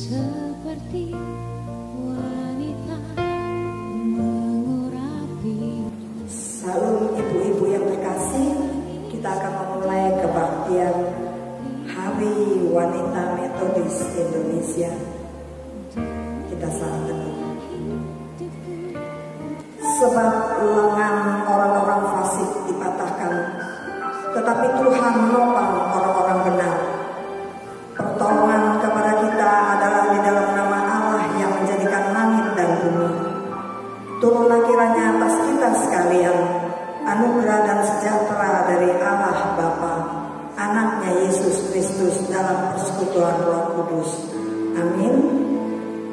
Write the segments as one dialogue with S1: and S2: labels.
S1: seperti wanita mengurapi.
S2: Salam ibu-ibu yang terkasih, kita akan memulai kebaktian Hari Wanita Metodis Indonesia. Kita saat teduh. Sebab lengan orang-orang fasik dipatahkan, tetapi Tuhan menopang orang-orang benar. Pertolongan kepada kita adalah di dalam nama Allah yang menjadikan langit dan bumi. Turunlah kiranya atas kita sekalian anugerah dan sejahtera dari Allah Bapa, Anaknya Yesus Kristus dalam persekutuan Roh Kudus. Amin.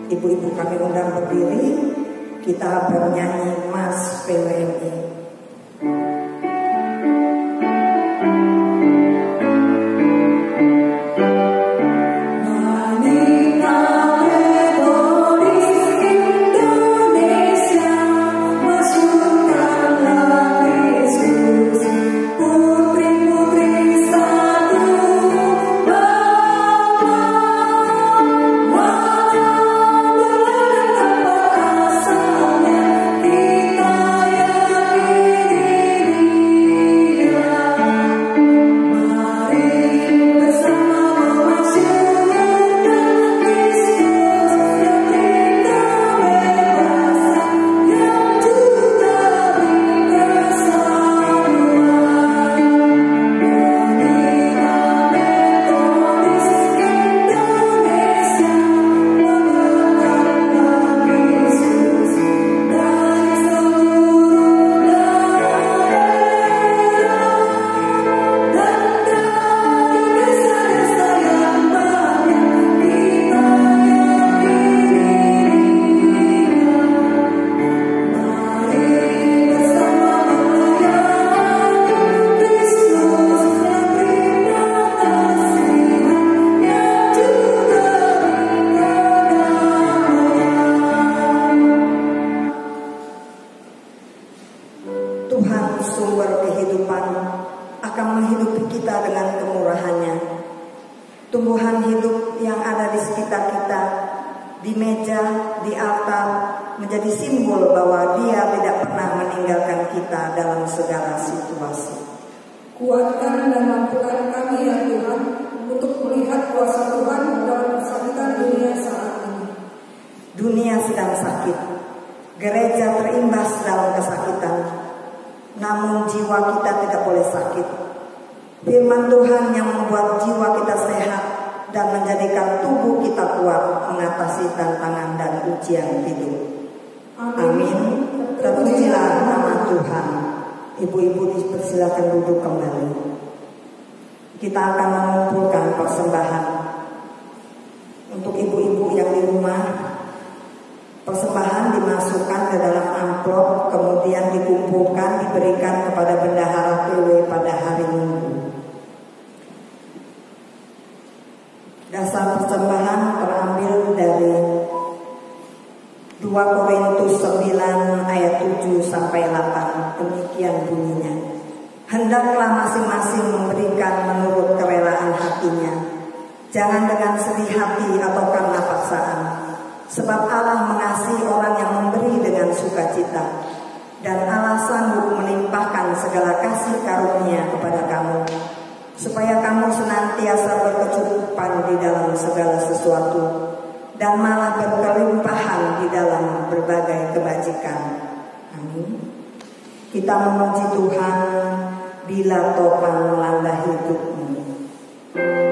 S2: Ibu-ibu kami undang berdiri, kita bernyanyi Mas PWMI. Tumbuhan hidup yang ada di sekitar kita, di meja, di altar, menjadi simbol bahwa Dia tidak pernah meninggalkan kita dalam segala situasi.
S3: Kuatkan dan mampukan kami ya Tuhan untuk melihat kuasa Tuhan dalam kesakitan dunia saat ini.
S2: Dunia sedang sakit, gereja terimbas dalam kesakitan, namun jiwa kita tidak boleh sakit. Firman Tuhan yang membuat jiwa kita sehat dan menjadikan tubuh kita kuat mengatasi tantangan dan ujian hidup. Amin. Terpujilah nama Tuhan. Ibu-ibu dipersilakan duduk kembali. Kita akan mengumpulkan persembahan untuk ibu-ibu yang di rumah. Persembahan dimasukkan ke dalam amplop, kemudian dikumpulkan, diberikan kepada bendahara PW pada hari Minggu. Dasar persembahan terambil dari 2 Korintus 9 ayat 7 sampai 8. Demikian bunyinya. Hendaklah masing-masing memberikan menurut kerelaan hatinya, jangan dengan sedih hati atau karena paksaan. Sebab Allah mengasihi orang yang memberi dengan sukacita, dan Allah sanggup melimpahkan segala kasih karunia kepada kamu, supaya kamu senantiasa berkecukupan di dalam segala sesuatu, dan malah berkelimpahan di dalam berbagai kebajikan. Amin. Kita memuji Tuhan bila topang melanda hidupmu.
S3: Thank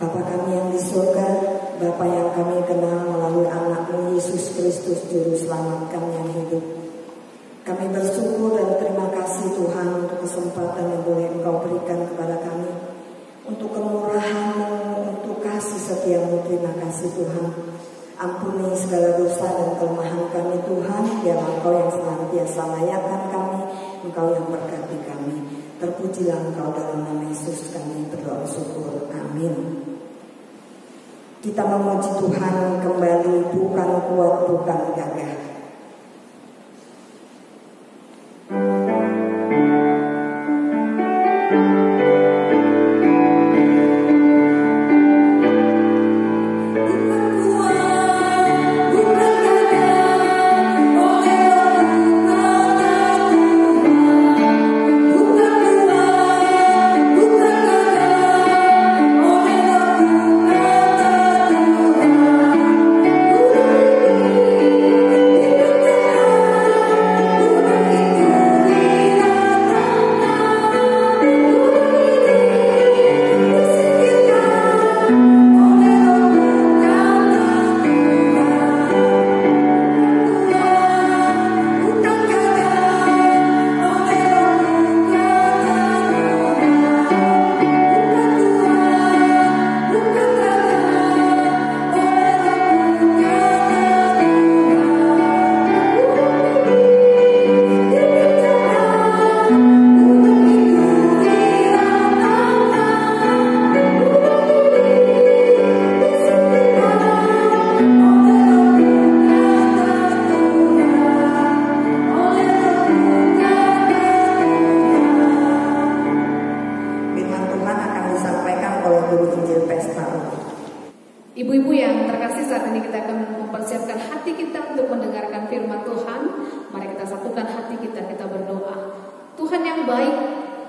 S2: Bapa kami yang di surga, Bapa yang kami kenal melalui anak-Mu Yesus Kristus Juru Selamat kami yang hidup. Kami bersyukur dan terima kasih Tuhan untuk kesempatan yang boleh Engkau berikan kepada kami, untuk kemurahan-Mu, untuk kasih setia-Mu. Terima kasih Tuhan. Ampuni segala dosa dan kelemahan kami Tuhan, biar Engkau yang senantiasa layakan kami, Engkau yang berkati kami. Terpujilah Engkau dalam nama Yesus kami berdoa syukur. Amin. Kita memuji Tuhan kembali, bukan kuat, bukan gagah.
S4: Ibu-ibu yang terkasih, saat ini kita akan mempersiapkan hati kita untuk mendengarkan firman Tuhan. Mari kita satukan hati kita, kita berdoa. Tuhan yang baik,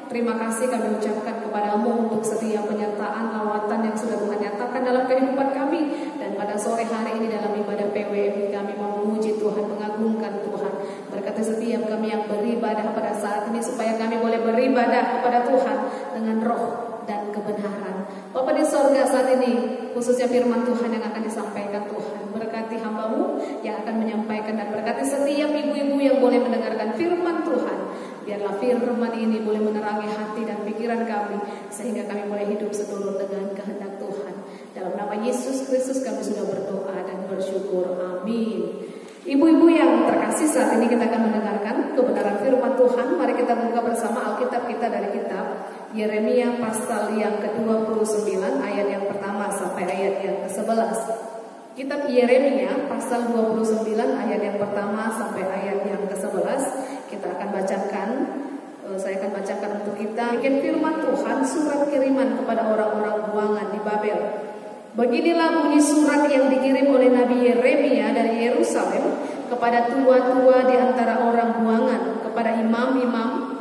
S4: terima kasih kami ucapkan kepadamu untuk setiap penyertaan, lawatan yang sudah Tuhan nyatakan dalam kehidupan kami. Dan pada sore hari ini dalam ibadah PWM kami mau memuji Tuhan, mengagungkan Tuhan. Berkati setiap kami yang beribadah pada saat ini, supaya kami boleh beribadah kepada Tuhan dengan roh dan kebenaran. Bapa di sorga, saat ini khususnya firman Tuhan yang akan disampaikan Tuhan, berkati hamba-Mu yang akan menyampaikan, dan berkati setiap ibu-ibu yang boleh mendengarkan firman Tuhan. Biarlah firman ini boleh menerangi hati dan pikiran kami, sehingga kami boleh hidup seturut dengan kehendak Tuhan. Dalam nama Yesus Kristus kami sudah berdoa dan bersyukur. Amin. Ibu-ibu yang terkasih, saat ini kita akan mendengarkan kebenaran firman Tuhan. Mari kita buka bersama Alkitab kita dari kitab Yeremia pasal yang ke-29 ayat yang pertama sampai ayat yang ke-11. Kitab Yeremia pasal 29 ayat yang pertama sampai ayat yang ke-11 kita akan bacakan. Saya akan bacakan untuk kita. Bikin firman Tuhan, surat kiriman kepada orang-orang buangan di Babel. Beginilah bunyi surat yang dikirim oleh Nabi Yeremia dari Yerusalem kepada tua-tua di antara orang buangan, kepada imam-imam,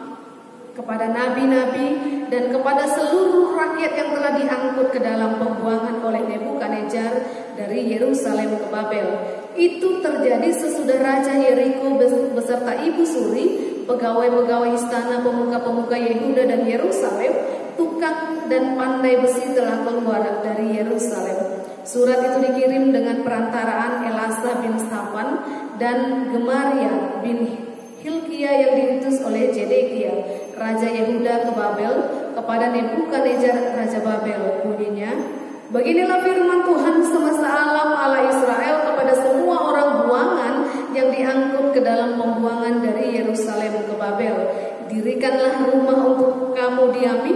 S4: kepada nabi-nabi, dan kepada seluruh rakyat yang telah diangkut ke dalam pembuangan oleh Nebukadnezar dari Yerusalem ke Babel. Itu terjadi sesudah Raja Yeriko beserta ibu suri, pegawai-pegawai istana, pemuka-pemuka Yehuda dan Yerusalem, tukang dan pandai besi telah keluar dari Yerusalem. Surat itu dikirim dengan perantaraan Elasa bin Safan dan Gemaria bin Hilkia yang diutus oleh Zedekia, Raja Yehuda ke Babel, kepada Nebukadnezar Raja Babel. Bunyinya, beginilah firman Tuhan semesta alam Allah Israel kepada semua orang buangan yang diangkut ke dalam pembuangan dari Yerusalem ke Babel. Dirikanlah rumah untuk kamu diami,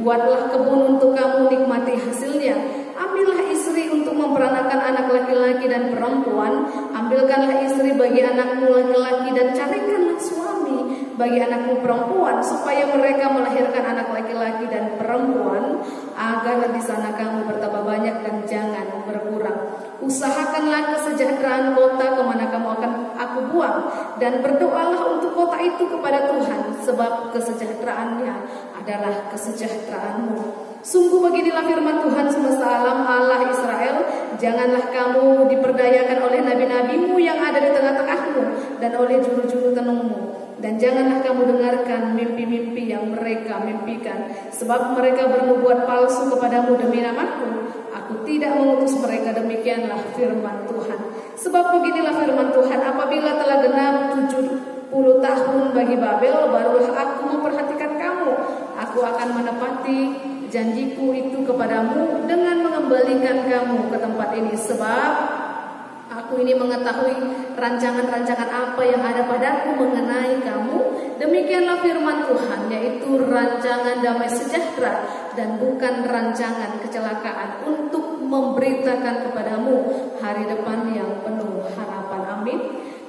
S4: buatlah kebun untuk kamu nikmati hasilnya. Ambillah istri untuk memperanakan anak laki-laki dan perempuan. Ambilkanlah istri bagi anakmu laki-laki dan carikanlah suami bagi anakmu perempuan, supaya mereka melahirkan anak laki-laki dan perempuan, agar di sana kamu bertambah banyak dan jangan berkurang. Usahakanlah kesejahteraan kota kemana kamu akan aku buang, dan berdoalah untuk kota itu kepada Tuhan, sebab kesejahteraannya adalah kesejahteraanmu. Sungguh beginilah firman Tuhan semesta alam Allah Israel, janganlah kamu diperdayakan oleh nabi-nabimu yang ada di tengah-tengahmu dan oleh juru-juru tenungmu. Dan janganlah kamu dengarkan mimpi-mimpi yang mereka mimpikan, sebab mereka bernubuat palsu kepadamu demi namaku. Aku tidak mengutus mereka, demikianlah firman Tuhan. Sebab beginilah firman Tuhan, apabila telah genap 70 tahun bagi Babel, barulah aku memperhatikan kamu. Aku akan menepati janjiku itu kepadamu dengan mengembalikan kamu ke tempat ini. Sebab aku ini mengetahui rancangan-rancangan apa yang ada padaku mengenai kamu. Demikianlah firman Tuhan, yaitu rancangan damai sejahtera dan bukan rancangan kecelakaan, untuk memberitakan kepadamu hari depan yang penuh harapan. Amin.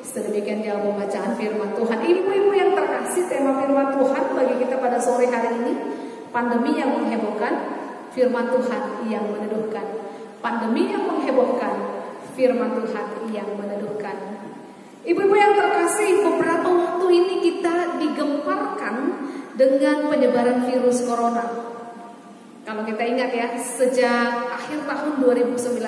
S4: Sedemikian jauh pembacaan firman Tuhan. Ibu-ibu yang terkasih, tema firman Tuhan bagi kita pada sore hari ini, pandemi yang menghebohkan, firman Tuhan yang meneduhkan. Pandemi yang menghebohkan, firman Tuhan yang meneduhkan. Ibu-ibu yang terkasih, beberapa waktu ini kita digemparkan dengan penyebaran virus corona. Kalau kita ingat ya, sejak akhir tahun 2019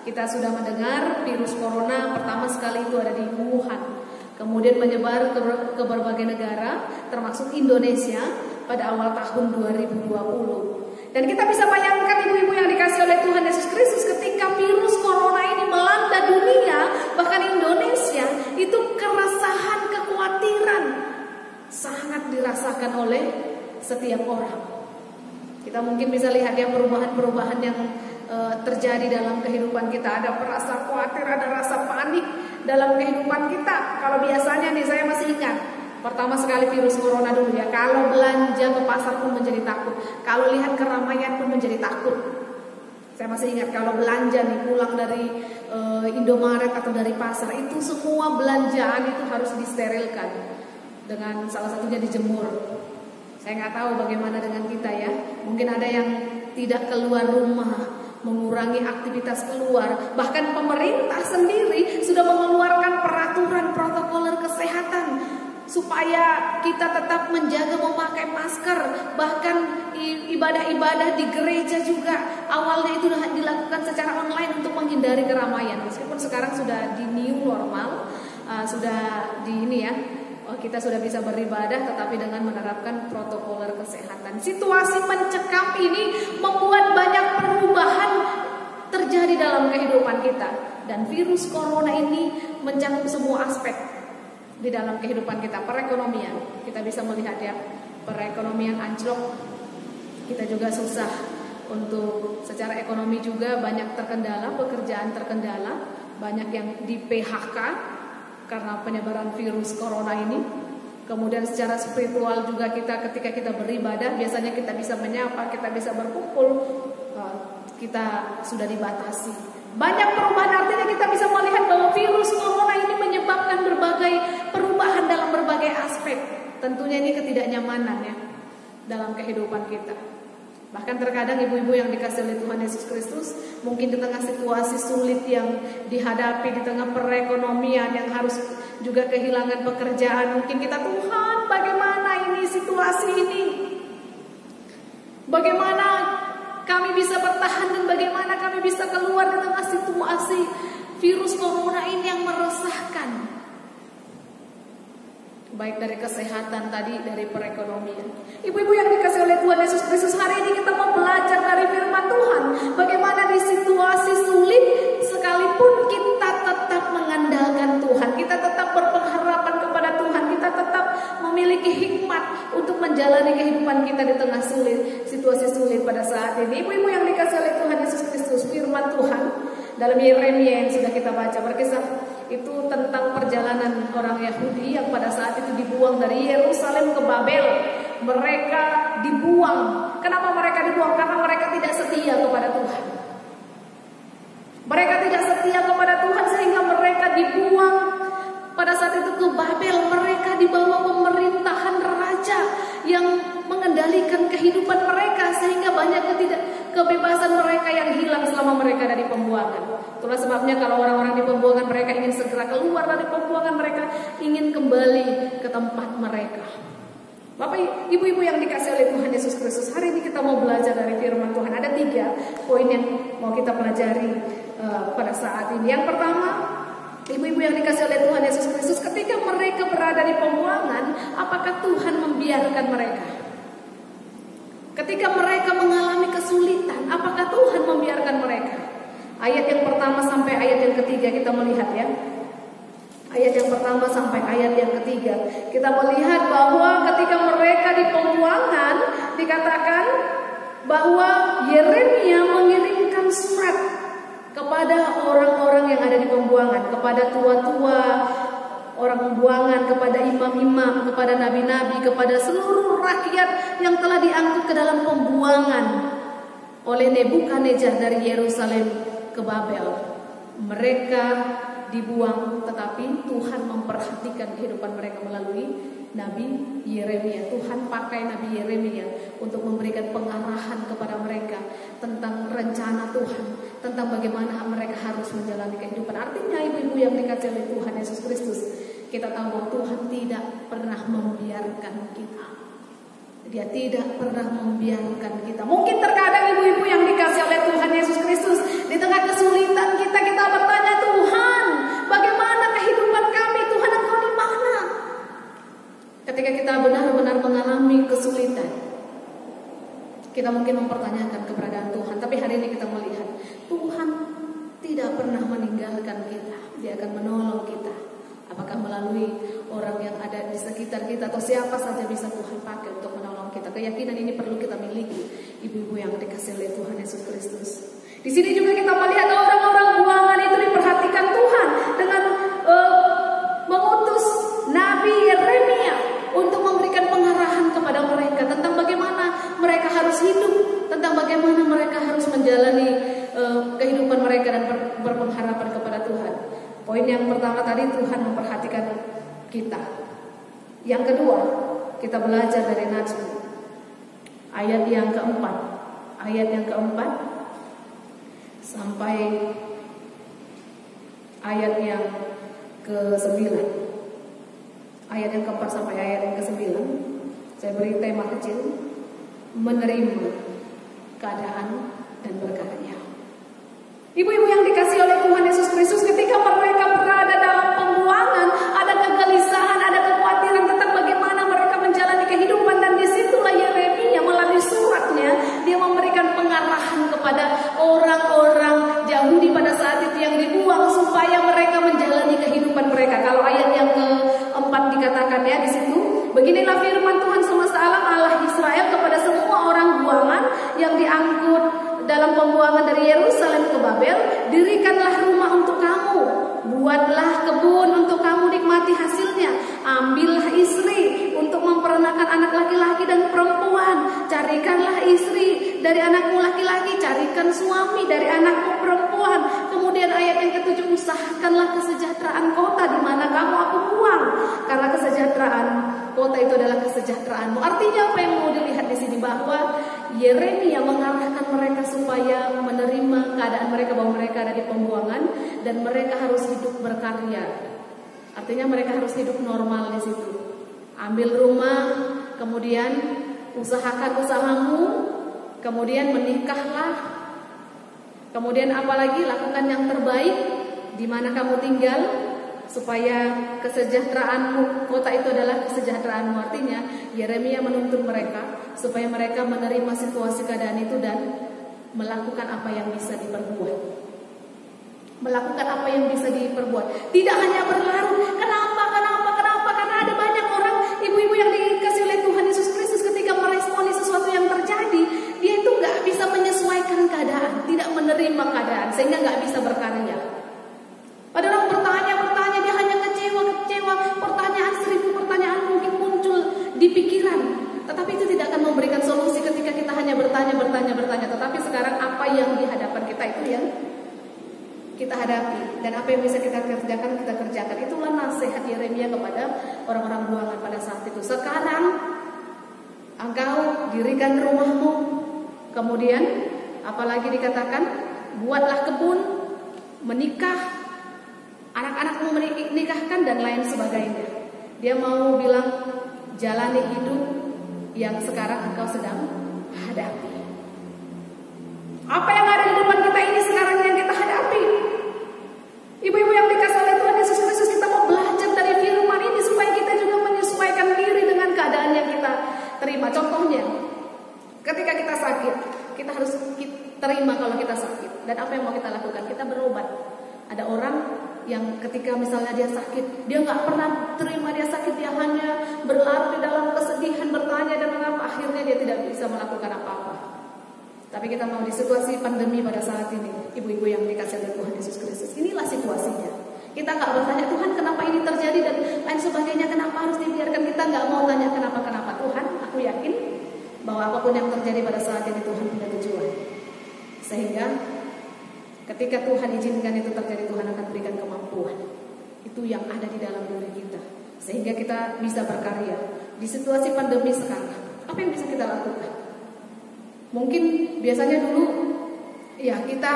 S4: kita sudah mendengar virus corona pertama sekali itu ada di Wuhan, kemudian menyebar ke berbagai negara termasuk Indonesia pada awal tahun 2020. Dan kita bisa bayangkan ibu-ibu yang dikasih oleh Tuhan Yesus Kristus, ketika virus corona ini melanda dunia, bahkan Indonesia, itu keresahan, kekhawatiran sangat dirasakan oleh setiap orang. Kita mungkin bisa lihat ya perubahan-perubahan yang terjadi dalam kehidupan kita. Ada rasa khawatir, ada rasa panik dalam kehidupan kita. Kalau biasanya nih, saya masih ingat pertama sekali virus corona dulu ya, kalau belanja ke pasar pun menjadi takut, kalau lihat keramaian pun menjadi takut. Saya masih ingat kalau belanja nih, pulang dari Indomaret atau dari pasar, itu semua belanjaan itu harus disterilkan dengan salah satunya dijemur. Saya nggak tahu bagaimana dengan kita ya, mungkin ada yang tidak keluar rumah, mengurangi aktivitas keluar. Bahkan pemerintah sendiri sudah mengeluarkan peraturan protokoler kesehatan supaya kita tetap menjaga memakai masker. Bahkan ibadah-ibadah di gereja juga awalnya itu dilakukan secara online untuk menghindari keramaian. Meskipun sekarang sudah di new normal, sudah di ini ya, kita sudah bisa beribadah tetapi dengan menerapkan protokoler kesehatan. Situasi mencekam ini membuat banyak perubahan terjadi dalam kehidupan kita, dan virus corona ini mencakup semua aspek di dalam kehidupan kita. Perekonomian, kita bisa melihat ya, perekonomian anjlok, kita juga susah untuk secara ekonomi juga banyak terkendala, pekerjaan terkendala, banyak yang di PHK karena penyebaran virus corona ini. Kemudian secara spiritual juga kita, ketika kita beribadah, biasanya kita bisa menyapa, kita bisa berkumpul, kita sudah dibatasi. Banyak perubahan, artinya kita bisa melihat bahwa virus corona ini menyebabkan berbagai perubahan dalam berbagai aspek. Tentunya ini ketidaknyamanan ya dalam kehidupan kita. Bahkan terkadang ibu-ibu yang dikasih oleh Tuhan Yesus Kristus, mungkin di tengah situasi sulit yang dihadapi, di tengah perekonomian yang harus juga kehilangan pekerjaan, mungkin kita, Tuhan, bagaimana ini situasi ini? Bagaimana kami bisa bertahan dan bagaimana kami bisa keluar di tengah situasi virus corona ini yang meresahkan? Baik dari kesehatan tadi, dari perekonomian. Ibu-ibu yang dikasih oleh Tuhan Yesus Kristus, hari ini kita mau belajar dari firman Tuhan, bagaimana di situasi sulit sekalipun kita tetap mengandalkan Tuhan, kita tetap berpengharapan kepada Tuhan, kita tetap memiliki hikmat untuk menjalani kehidupan kita di tengah situasi sulit pada saat ini. Ibu-ibu yang dikasih oleh Tuhan Yesus Kristus, firman Tuhan dalam Yeremia yang sudah kita baca berkisah itu tentang perjalanan orang Yahudi yang pada saat itu dibuang dari Yerusalem ke Babel. Mereka dibuang. Kenapa mereka dibuang? Karena mereka tidak setia kepada Tuhan. Mereka tidak setia kepada Tuhan sehingga mereka dibuang pada saat itu ke Babel. Mereka di bawah pemerintahan raja yang mengendalikan kehidupan mereka, sehingga banyak kebebasan mereka yang hilang selama mereka ada di pembuangan. Itulah sebabnya kalau orang-orang di pembuangan, mereka ingin segera keluar dari pembuangan, mereka ingin kembali ke tempat mereka. Bapak ibu-ibu yang dikasih oleh Tuhan Yesus Kristus, hari ini kita mau belajar dari firman Tuhan. Ada 3 poin yang mau kita pelajari pada saat ini. Yang pertama, Ibu-ibu yang dikasih oleh Tuhan Yesus Kristus, ketika mereka berada di pembuangan, apakah Tuhan membiarkan mereka? Ketika mereka mengalami kesulitan, apakah Tuhan membiarkan mereka? Ayat yang pertama sampai ayat yang ketiga kita melihat ya. Ayat yang pertama sampai ayat yang ketiga kita melihat bahwa ketika mereka di pembuangan, dikatakan bahwa Yeremia mengirimkan surat kepada orang-orang yang ada di pembuangan, kepada tua-tua orang pembuangan, kepada imam-imam, kepada nabi-nabi, kepada seluruh rakyat yang telah diangkut ke dalam pembuangan oleh Nebukadnezar dari Yerusalem ke Babel. Mereka dibuang, tetapi Tuhan memperhatikan kehidupan mereka melalui Nabi Yeremia. Tuhan pakai Nabi Yeremia untuk memberikan pengarahan kepada mereka tentang rencana Tuhan, tentang bagaimana mereka harus menjalani kehidupan. Artinya ibu-ibu yang dikasihi oleh Tuhan Yesus Kristus, kita tahu bahwa Tuhan tidak pernah membiarkan kita. Dia tidak pernah membiarkan kita. Mungkin terkadang ibu-ibu yang dikasihi oleh Tuhan Yesus Kristus, di tengah kesulitan kita bertanya, Tuhan, bagaimana kehidupan kami? Tuhan, Engkau di mana? Ketika kita benar-benar mengalami kesulitan, kita mungkin mempertanyakan keberadaan Tuhan. Tapi hari ini kita melihat Tuhan tidak pernah meninggalkan kita. Dia akan menolong kita. Apakah melalui orang yang ada di sekitar kita atau siapa saja bisa Tuhan pakai untuk menolong kita. Keyakinan ini perlu kita miliki, ibu-ibu yang dikasihi oleh Tuhan Yesus Kristus. Di sini juga kita melihat orang-orang buangan itu diperhatikan Tuhan dengan mengutus Nabi Yeremia untuk memberikan pengarahan kepada mereka tentang bagaimana mereka harus hidup, tentang bagaimana mereka harus menjalani kehidupan mereka dan berpengharapan kepada Tuhan. Poin yang pertama tadi, Tuhan memperhatikan kita. Yang kedua, kita belajar dari Najmi. Ayat yang keempat sampai ayat yang ke-9. Ayat yang keempat sampai ayat yang ke-9, saya beri tema kecil, menerima keadaan dan berkarya. Ibu-ibu yang dikasihi oleh Tuhan Yesus Kristus, ketika mereka berada dalam pembuangan, ada kegelisahan, ada kekhawatiran tentang bagaimana mereka menjalani kehidupan, dan disitulah Yeremia melalui suratnya dia memberikan pengarahan kepada orang-orang Yahudi pada saat itu yang dibuang supaya mereka menjalani kehidupan mereka. Kalau ayat yang keempat dikatakan ya di situ, beginilah firman Tuhan semesta alam Allah Israel kepada semua orang buangan yang diangkut dalam pembuangan dari Yerusalem ke Babel, dirikanlah rumah untuk kamu, buatlah kebun untuk kamu nikmati hasilnya, ambillah istri untuk memperanakan anak laki-laki dan perempuan, carikanlah istri dari anakmu laki-laki, carikan suami dari anakmu perempuan. Kemudian ayat yang ke-7, usahakanlah kesejahteraan kota di mana kamu aku buang, karena kesejahteraan kota itu adalah kesejahteraanmu. Artinya apa yang mau dilihat di sini, bahwa Yeremia mengarahkan mereka supaya menerima keadaan mereka, bahwa mereka ada di pembuangan dan mereka harus hidup berkarya. Artinya mereka harus hidup normal di situ. Ambil rumah, kemudian usahakan usahamu, kemudian menikahlah, kemudian apalagi lakukan yang terbaik di mana kamu tinggal, supaya kesejahteraanmu, kota itu adalah kesejahteraanmu. Artinya Yeremia menuntun mereka supaya mereka menerima situasi keadaan itu dan melakukan apa yang bisa diperbuat. Melakukan apa yang bisa diperbuat. Tidak hanya berlarut, kenapa, karena ada banyak orang, ibu-ibu yang dikasihi oleh Tuhan Yesus Kristus, ketika meresponi sesuatu yang terjadi, dia itu gak bisa menyesuaikan keadaan, tidak menerima keadaan, sehingga gak bisa berkarya. Padahal bertanya, dia hanya kecewa, pertanyaan 1000 pertanyaan mungkin muncul di pikiran, tetapi itu tidak akan memberikan solusi ketika kita hanya bertanya. Tetapi sekarang apa yang di hadapan kita itu yang kita hadapi, dan apa yang bisa kita kerjakan, kita kerjakan. Itulah nasihat Yeremia kepada orang-orang buangan pada saat itu. Sekarang engkau dirikan rumahmu, kemudian apalagi dikatakan, buatlah kebun, menikah, anak-anakmu menikahkan dan lain sebagainya. Dia mau bilang, jalani hidup yang sekarang engkau sedang hadapi. Apa yang ada di depan kita ini sekarang yang kita hadapi? Ibu-ibu yang dikasihi oleh Tuhan Dan apa yang mau kita lakukan? Kita berobat. Ada orang yang ketika misalnya dia sakit, dia nggak pernah terima dia sakit, dia hanya berlarut di dalam kesedihan, bertanya dan mengapa, akhirnya dia tidak bisa melakukan apa-apa. Tapi kita mau di situasi pandemi pada saat ini, ibu-ibu yang dikasih oleh Tuhan Yesus Kristus, inilah situasinya. Kita nggak bertanya, Tuhan kenapa ini terjadi dan lain sebagainya, kenapa harus dibiarkan. Kita nggak mau tanya kenapa Tuhan. Aku yakin bahwa apapun yang terjadi pada saat ini Tuhan punya tujuan. Sehingga ketika Tuhan izinkan itu terjadi, Tuhan akan berikan kemampuan. Itu yang ada di dalam diri kita, sehingga kita bisa berkarya di situasi pandemi sekarang. Apa yang bisa kita lakukan? Mungkin biasanya dulu ya kita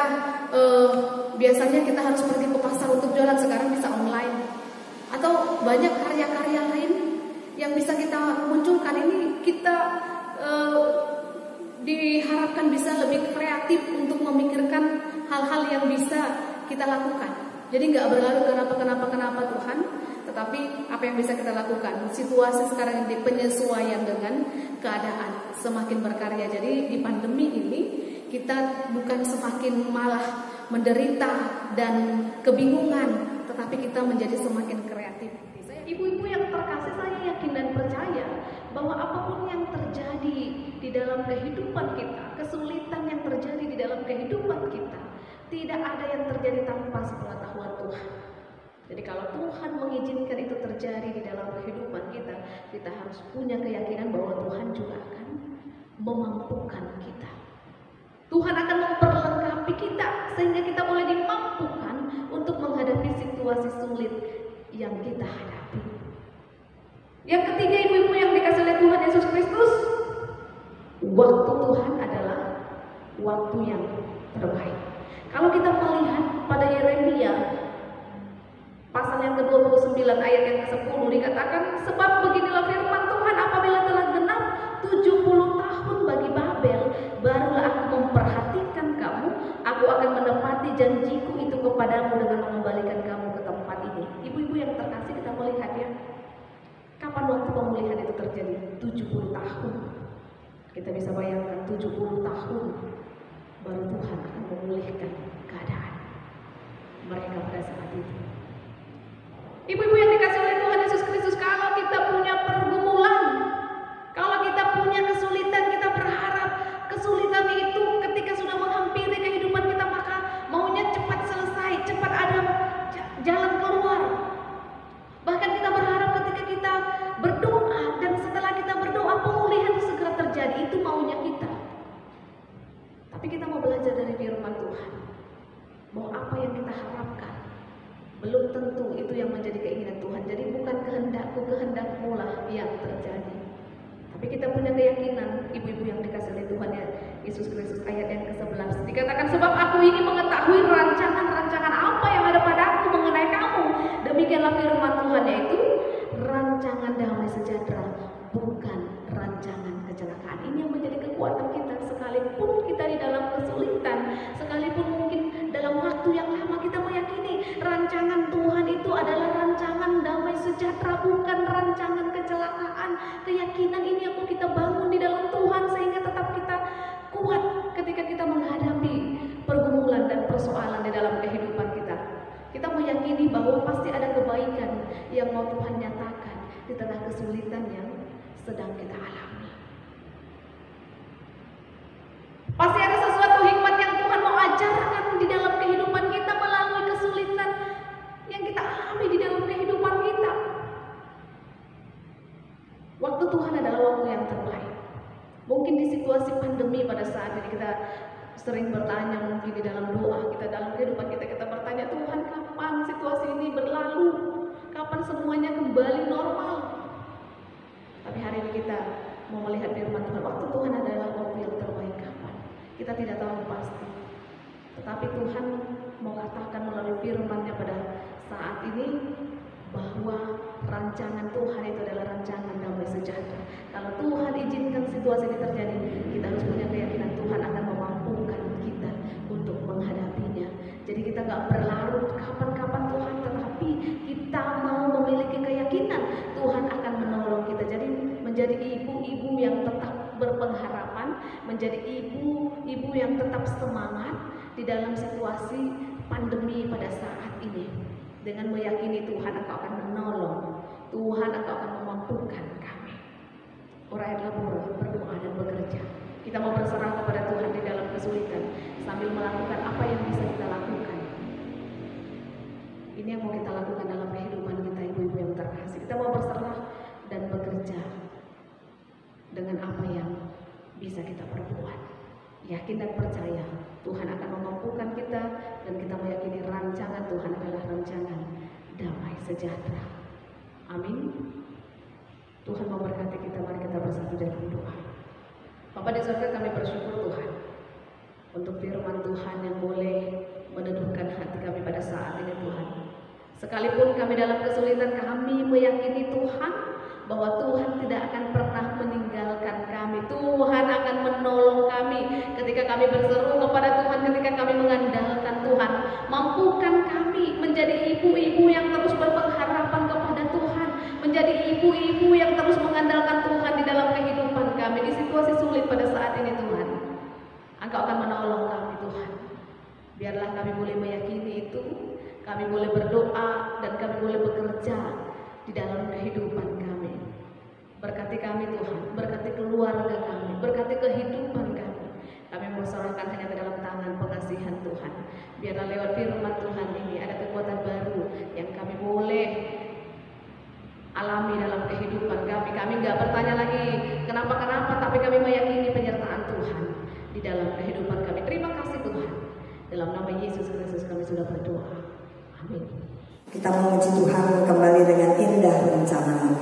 S4: biasanya kita harus pergi ke pasar untuk jualan, sekarang bisa online. Atau banyak karya-karya lain yang bisa kita munculkan. Ini kita diharapkan bisa lebih kreatif untuk memikirkan hal-hal yang bisa kita lakukan. Jadi nggak berlarut kenapa Tuhan, tetapi apa yang bisa kita lakukan? Situasi sekarang ini penyesuaian dengan keadaan, semakin berkarya. Jadi di pandemi ini kita bukan semakin malah menderita dan kebingungan, tetapi kita menjadi semakin kreatif. Ibu-ibu yang terkasih, saya yakin dan percaya bahwa apapun yang terjadi di dalam kehidupan kita, kesulitan yang terjadi di dalam kehidupan kita, tidak ada yang terjadi tanpa sepengetahuan Tuhan. Jadi kalau Tuhan mengizinkan itu terjadi di dalam kehidupan kita, kita harus punya keyakinan bahwa Tuhan juga akan memampukan kita. Tuhan akan memperlengkapi kita sehingga kita boleh dimampukan untuk menghadapi situasi sulit yang kita hadapi. Yang ketiga, ibu-ibu yang dikasih oleh Tuhan Yesus Kristus, waktu Tuhan adalah waktu yang terbaik. Kalau kita melihat pada Yeremia pasal yang ke-29 ayat yang ke-10 dikatakan, sebab beginilah firman Tuhan, apabila telah genap 70 tahun bagi Babel, barulah aku memperhatikan kamu, aku akan menepati janjiku itu kepadamu dengan mengembalikan kamu ke tempat ini. Ibu-ibu yang terkasih, kita melihat ya, kapan waktu pemulihan itu terjadi? 70 tahun. Kita bisa bayangkan 70 tahun baru Tuhan akan memulihkan keadaan mereka pada saat itu. Ibu-ibu yang dikasih oleh Tuhan Yesus Kristus, kalau kita punya pergumulan, kalau kita punya kesulitan, kita berharap kesulitan itu ketika sudah menghampiri kehidupan kita, maka maunya cepat selesai, cepat ada jalan keluar. Bahkan kita berharap ketika kita berdoa, dan setelah kita berdoa pemulihan segera terjadi, itu maunya kita. Tapi kita mau belajar dari firman Tuhan bahwa apa yang kita harapkan belum tentu itu yang menjadi keinginan Tuhan. Jadi bukan kehendakku, kehendakmu lah yang terjadi. Tapi kita punya keyakinan, ibu-ibu yang dikasih oleh Tuhan ya Yesus Kristus, ayat yang ke-11 dikatakan, sebab aku ini mengetahui rancangan-rancangan apa yang ada padaku mengenai kamu. Demikianlah firman Tuhan, yaitu rancangan damai sejahtera, bukan rancangan kecelakaan. Ini yang menjadi kekuatan kita, sekalipun kita di dalam kesulitan, sekalipun mungkin dalam waktu yang lama, kita meyakini rancangan Tuhan itu adalah rancangan damai sejahtera, bukan rancangan kecelakaan. Keyakinan ini yang mau kita bangun di dalam Tuhan sehingga tetap kita kuat ketika kita menghadapi pergumulan dan persoalan di dalam kehidupan kita. Kita meyakini bahwa pasti ada kebaikan yang mau Tuhan nyatakan di tengah kesulitan yang sedang kita alami. Pasti ada sesuatu hikmat yang Tuhan mau ajarkan di dalam kehidupan kita melalui kesulitan yang kita alami di dalam kehidupan kita. Waktu Tuhan adalah waktu yang terbaik. Mungkin di situasi pandemi pada saat ini kita sering bertanya, mungkin di dalam doa kita, dalam kehidupan kita bertanya, Tuhan kapan situasi ini berlalu? Kapan semuanya kembali normal? Tapi hari ini kita mau melihat firman Tuhan, waktu Tuhan adalah waktu yang terbaik. Kapan? Kita tidak tahu pasti. Tetapi Tuhan mau katakan melalui firman-Nya pada saat ini bahwa rancangan Tuhan itu adalah rancangan damai sejahtera. Kalau Tuhan izinkan situasi ini terjadi, kita harus punya keyakinan Tuhan akan memampukan kita untuk menghadapinya. Jadi kita gak berlarut kapan-kapan Tuhan, tetapi kita mau memiliki keyakinan Tuhan akan menolong kita. Jadi menjadi ibu-ibu yang tetap berpengharapan, menjadi ibu-ibu yang tetap semangat, di dalam situasi pandemi pada saat ini. Dengan meyakini Tuhan Engkau akan menolong, Tuhan Engkau akan memampukan kami. Orang labor, berdoa dan bekerja. Kita mau berserah kepada Tuhan di dalam kesulitan sambil melakukan apa yang bisa kita lakukan. Ini yang mau kita lakukan dalam kehidupan kita, ibu-ibu yang terkasih. Kita mau berserah dan bekerja dengan apa yang bisa kita perbuat. Yakin dan percaya Tuhan akan memampukan kita, dan kita meyakini rancangan Tuhan adalah rancangan damai sejahtera. Amin. Tuhan memberkati kita. Mari kita bersatu dalam doa. Bapa di surga, kami bersyukur Tuhan untuk firman Tuhan yang boleh meneduhkan hati kami pada saat ini Tuhan. Sekalipun kami dalam kesulitan, kami meyakini Tuhan bahwa Tuhan tidak akan pernah meninggalkan kami. Tuhan akan menolong kami ketika kami berseru kepada Tuhan, ketika kami mengandalkan Tuhan. Mampukan kami menjadi ibu-ibu yang terus berpengharapan kepada Tuhan, menjadi ibu-ibu yang terus mengandalkan Tuhan di dalam kehidupan kami di situasi sulit pada saat ini Tuhan. Engkau akan menolong kami Tuhan. Biarlah kami boleh meyakini itu, kami boleh berdoa, dan kami boleh bekerja di dalam kehidupan kami. Berkati kami Tuhan, berkati keluarga kami, berkati kehidupan kami. Kami mau serahkan hanya ke dalam tangan pengasihan Tuhan. Biarlah lewat firman Tuhan ini ada kekuatan baru yang kami boleh alami dalam kehidupan kami. Kami nggak bertanya lagi kenapa, tapi kami meyakini penyertaan Tuhan di dalam kehidupan kami. Terima kasih Tuhan. Dalam nama Yesus Kristus kami sudah berdoa. Amin.
S2: Kita memuji Tuhan kembali dengan indah rencana-Mu.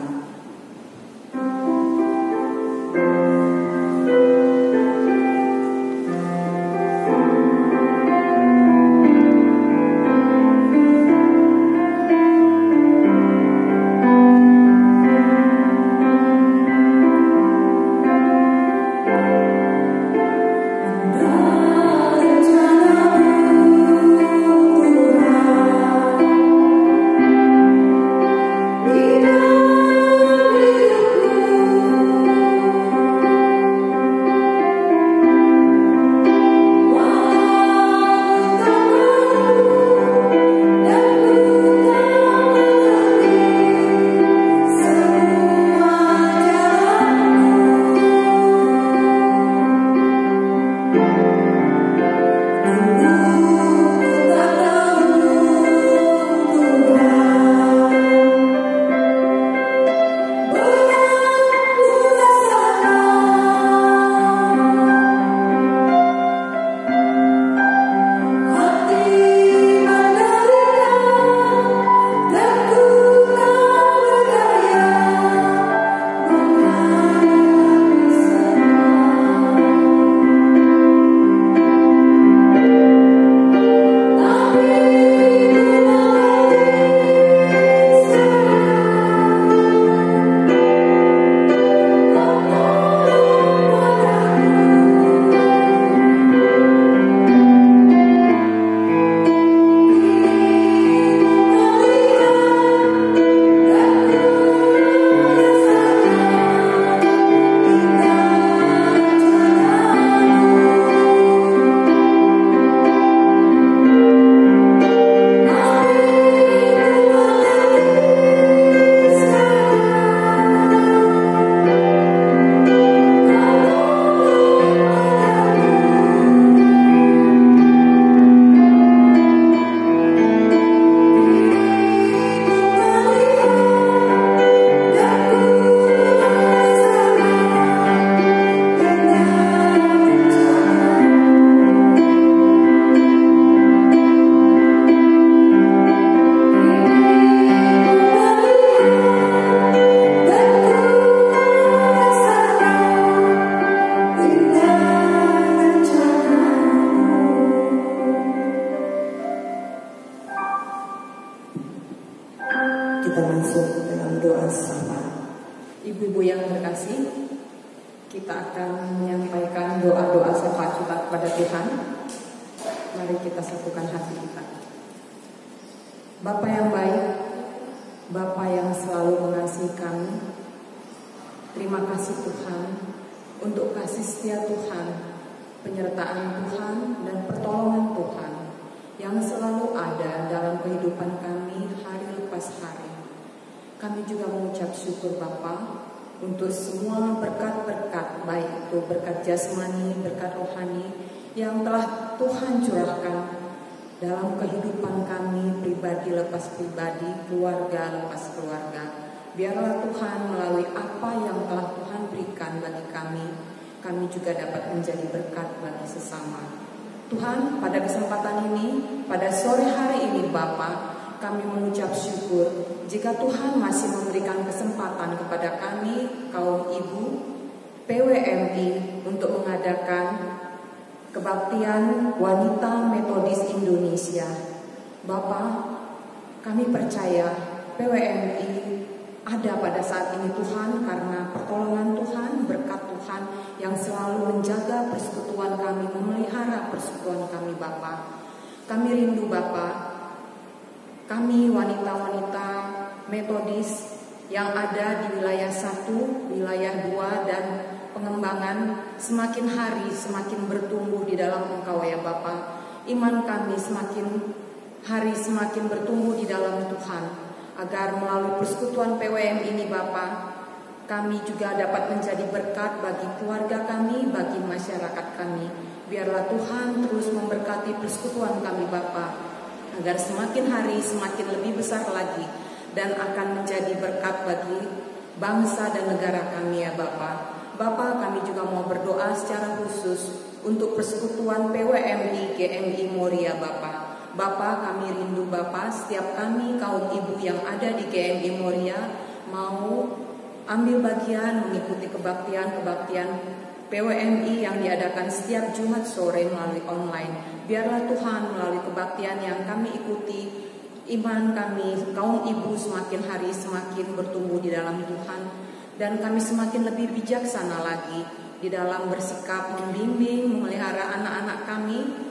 S2: Kita masuk dalam doa sama.
S3: Ibu-ibu yang terkasih, kita akan menyampaikan doa-doa syafaat kita kepada Tuhan. Mari kita satukan hati kita. Bapa yang baik, Bapa yang selalu mengasihi kami, terima kasih Tuhan untuk kasih setia Tuhan penyertaan Tuhan dan pertolongan Tuhan yang selalu ada dalam kehidupan kami hari lepas hari. Kami juga mengucap syukur Bapa untuk semua berkat-berkat, baik itu berkat jasmani, berkat rohani yang telah Tuhan curahkan dalam kehidupan kami pribadi lepas pribadi, keluarga lepas keluarga. Biarlah Tuhan melalui apa yang telah Tuhan berikan bagi kami juga dapat menjadi berkat bagi sesama. Tuhan, pada kesempatan ini, pada sore hari ini Bapa, kami mengucap syukur jika Tuhan masih memberikan kesempatan kepada kami, kaum ibu, PWMI, untuk mengadakan kebaktian wanita Metodis Indonesia. Bapa, kami percaya PWMI ada pada saat ini Tuhan karena pertolongan Tuhan, berkat Tuhan yang selalu menjaga persekutuan kami, memelihara persekutuan kami Bapa. Kami rindu Bapa, kami wanita-wanita Metodis yang ada di wilayah 1, wilayah 2 dan pengembangan semakin hari semakin bertumbuh di dalam Engkau ya Bapa. Iman kami semakin hari semakin bertumbuh di dalam Tuhan. Agar melalui persekutuan PWM ini Bapa, kami juga dapat menjadi berkat bagi keluarga kami, bagi masyarakat kami. Biarlah Tuhan terus memberkati persekutuan kami Bapa, agar semakin hari semakin lebih besar lagi dan akan menjadi berkat bagi bangsa dan negara kami ya Bapa. Bapa, kami juga mau berdoa secara khusus untuk persekutuan PWMI GMI Moria Bapa. Bapa, kami rindu Bapa, setiap kami kaum ibu yang ada di GMI Moria mau ambil bagian mengikuti kebaktian PWMI yang diadakan setiap Jumat sore melalui online. Biarlah Tuhan melalui kebaktian yang kami ikuti, iman kami kaum ibu semakin hari semakin bertumbuh di dalam Tuhan, dan kami semakin lebih bijaksana lagi di dalam bersikap membimbing, memelihara anak-anak kami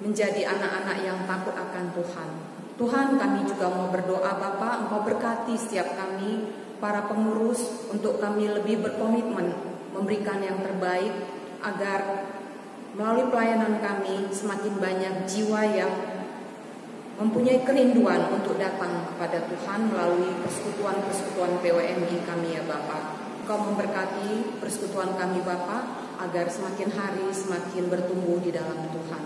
S3: menjadi anak-anak yang takut akan Tuhan. Tuhan, kami juga mau berdoa Bapa, Engkau berkati setiap kami, para pengurus, untuk kami lebih berkomitmen memberikan yang terbaik, agar melalui pelayanan kami semakin banyak jiwa yang mempunyai kerinduan untuk datang kepada Tuhan melalui persekutuan-persekutuan PWMI kami ya Bapa. Engkau memberkati persekutuan kami Bapa, agar semakin hari semakin bertumbuh di dalam Tuhan.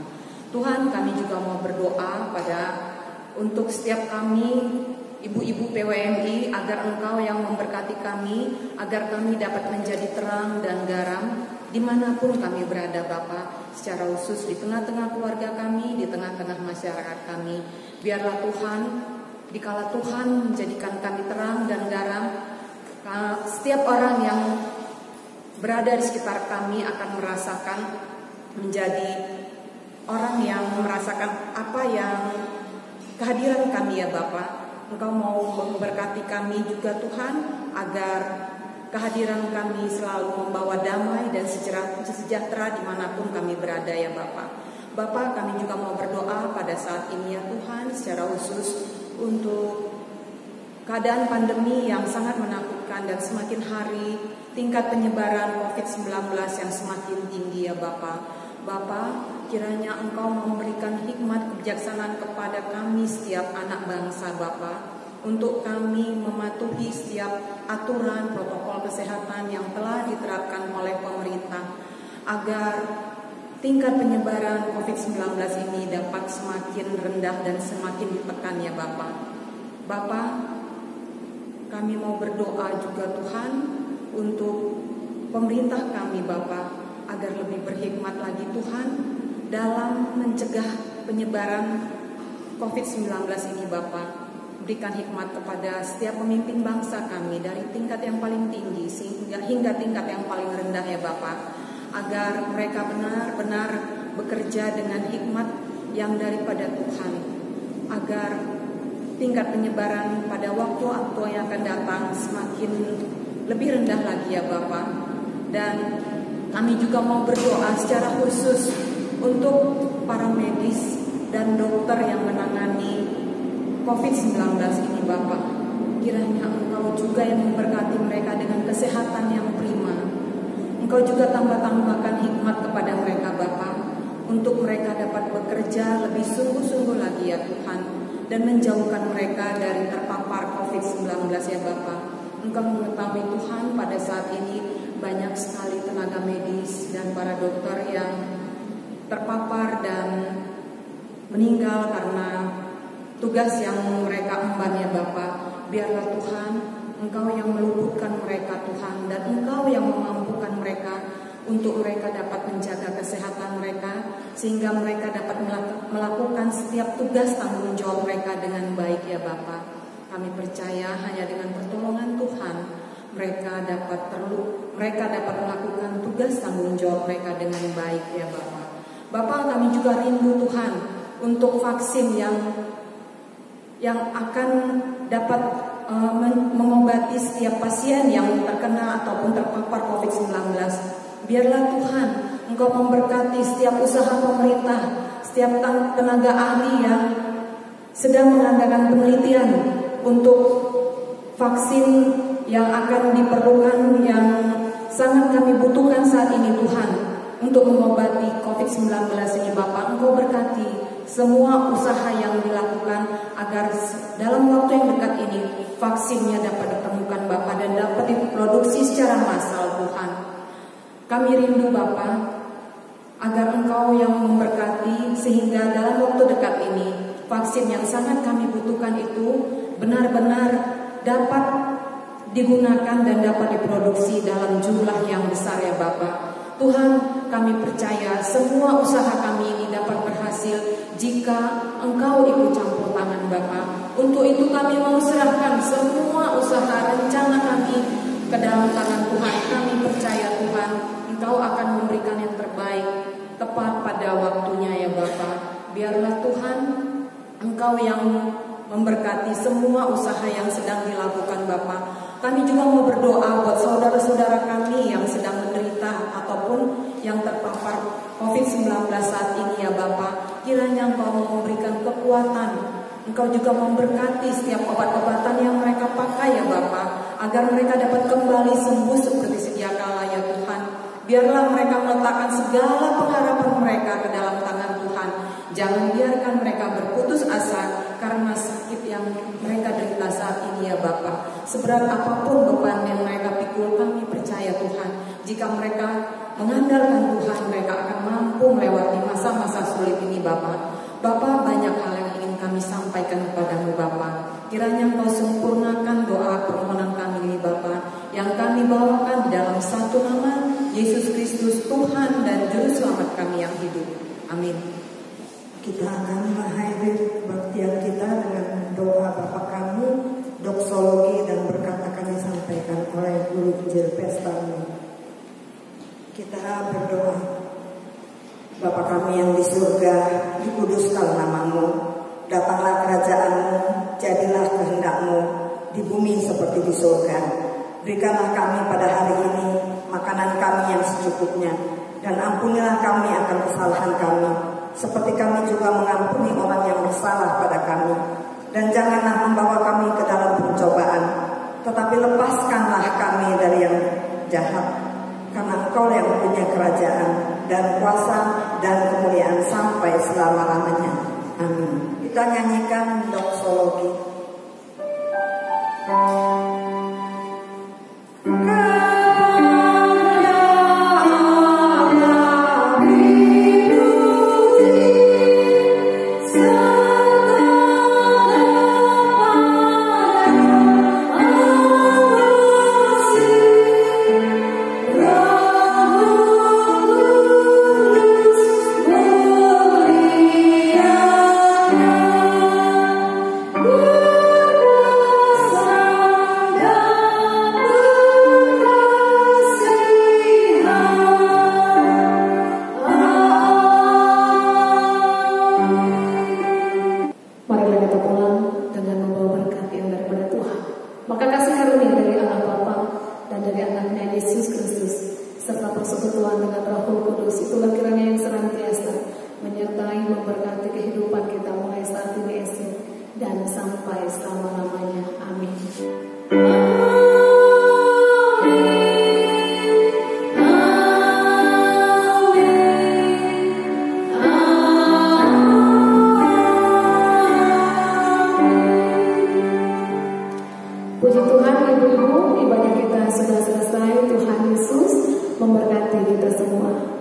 S3: Tuhan, kami juga mau berdoa untuk setiap kami ibu-ibu PWMI, agar Engkau yang memberkati kami, agar kami dapat menjadi terang dan garam dimanapun kami berada Bapa, secara khusus di tengah-tengah keluarga kami, di tengah-tengah masyarakat kami. Biarlah Tuhan, dikala Tuhan menjadikan kami terang dan garam, setiap orang yang berada di sekitar kami akan merasakan menjadi orang yang merasakan apa yang kehadiran kami ya Bapa. Engkau mau memberkati kami juga Tuhan, agar kehadiran kami selalu membawa damai dan sejahtera dimanapun kami berada ya Bapa. Bapa, kami juga mau berdoa pada saat ini ya Tuhan, secara khusus untuk keadaan pandemi yang sangat menakutkan dan semakin hari tingkat penyebaran COVID-19 yang semakin tinggi ya Bapa. Bapa, kiranya Engkau memberikan hikmat kebijaksanaan kepada kami setiap anak bangsa Bapa, untuk kami mematuhi setiap aturan protokol kesehatan yang telah diterapkan oleh pemerintah, agar tingkat penyebaran COVID-19 ini dapat semakin rendah dan semakin ditekan ya Bapa. Bapa, kami mau berdoa juga Tuhan untuk pemerintah kami Bapa, agar lebih berhikmat lagi Tuhan dalam mencegah penyebaran COVID-19 ini Bapa. Berikan hikmat kepada setiap pemimpin bangsa kami, dari tingkat yang paling tinggi hingga tingkat yang paling rendah ya Bapa, agar mereka benar-benar bekerja dengan hikmat yang daripada Tuhan, agar tingkat penyebaran pada waktu-waktu yang akan datang semakin lebih rendah lagi ya Bapa. Dan kami juga mau berdoa secara khusus untuk para medis dan dokter yang menangani COVID-19 ini Bapak. Kiranya Engkau juga yang memberkati mereka dengan kesehatan yang prima. Engkau juga tambahkan hikmat kepada mereka Bapa, untuk mereka dapat bekerja lebih sungguh-sungguh lagi ya Tuhan, dan menjauhkan mereka dari terpapar COVID-19 ya Bapa. Engkau mengetahui Tuhan, pada saat ini banyak sekali tenaga medis dan para dokter yang terpapar dan meninggal karena tugas yang mereka emban ya Bapa. Biarlah Tuhan, Engkau yang meluputkan mereka Tuhan, dan Engkau yang memampukan mereka untuk mereka dapat menjaga kesehatan mereka, sehingga mereka dapat melakukan setiap tugas tanggung jawab mereka dengan baik ya Bapa. Kami percaya hanya dengan pertolongan Tuhan mereka dapat melakukan tugas tanggung jawab mereka dengan baik ya Bapa. Bapa, kami juga rindu Tuhan untuk vaksin yang akan dapat mengobati setiap pasien yang terkena ataupun terpapar COVID-19. Biarlah Tuhan, Engkau memberkati setiap usaha pemerintah, setiap tenaga ahli yang sedang mengadakan penelitian untuk vaksin yang akan diperlukan, yang sangat kami butuhkan saat ini Tuhan, untuk mengobati COVID-19 ini Bapak. Engkau berkati semua usaha yang dilakukan agar dalam waktu yang dekat ini vaksinnya dapat ditemukan Bapak dan dapat diproduksi secara massal Tuhan. Kami rindu Bapak agar Engkau yang memberkati, sehingga dalam waktu dekat ini vaksin yang sangat kami butuhkan itu benar-benar dapat digunakan dan dapat diproduksi dalam jumlah yang besar ya Bapak. Tuhan, kami percaya semua usaha kami ini dapat berhasil jika Engkau ikut campur tangan Bapa. Untuk itu kami mau serahkan semua usaha rencana kami ke dalam tangan Tuhan. Kami percaya Tuhan, Engkau akan memberikan yang terbaik tepat pada waktunya ya Bapa. Biarlah Tuhan, Engkau yang memberkati semua usaha yang sedang dilakukan Bapa. Kami juga mau berdoa buat saudara-saudara kami yang sedang menderita ataupun yang terpapar COVID-19 saat ini ya Bapa. Kiranya Engkau memberikan kekuatan, Engkau juga memberkati setiap obat-obatan yang mereka pakai ya Bapa, agar mereka dapat kembali sembuh seperti sedia kala ya Tuhan. Biarlah mereka meletakkan segala pengharapan mereka ke dalam tangan Tuhan. Jangan biarkan mereka berputus asa karena sakit yang mereka derita saat ini ya Bapa. Seberat apapun beban yang mereka pikul, kami percaya Tuhan, jika mereka mengandalkan Tuhan, mereka akan mampu melewati masa-masa sulit ini Bapa. Bapa, banyak hal yang ingin kami sampaikan kepadamu Bapa. Kiranya Engkau sempurnakan doa permohonan kami ini Bapa, yang kami bawakan di dalam satu nama Yesus Kristus, Tuhan dan Juru Selamat kami yang hidup. Amin.
S2: Kita akan mengakhiri kebaktian kita dengan doa Bapa kami, doksologi dan berkat akan disampaikan oleh Guru Injil Pestami. Kita berdoa. Bapa kami yang di surga, dikuduskan namamu, datanglah kerajaan-Mu, jadilah kehendak-Mu di bumi seperti di surga. Berikanlah kami pada hari ini makanan kami yang secukupnya, dan ampunilah kami akan kesalahan kami, seperti kami juga mengampuni orang yang bersalah pada kami. Dan janganlah membawa kami ke dalam pencobaan, tetapi lepaskanlah kami dari yang jahat. Karena Engkau yang punya kerajaan dan kuasa dan kemuliaan sampai selama-lamanya. Amin. Kita nyanyikan doksologi.
S1: Amin.
S4: Puji Tuhan, ibu-ibu, ibadah kita sudah selesai. Tuhan Yesus memberkati kita semua.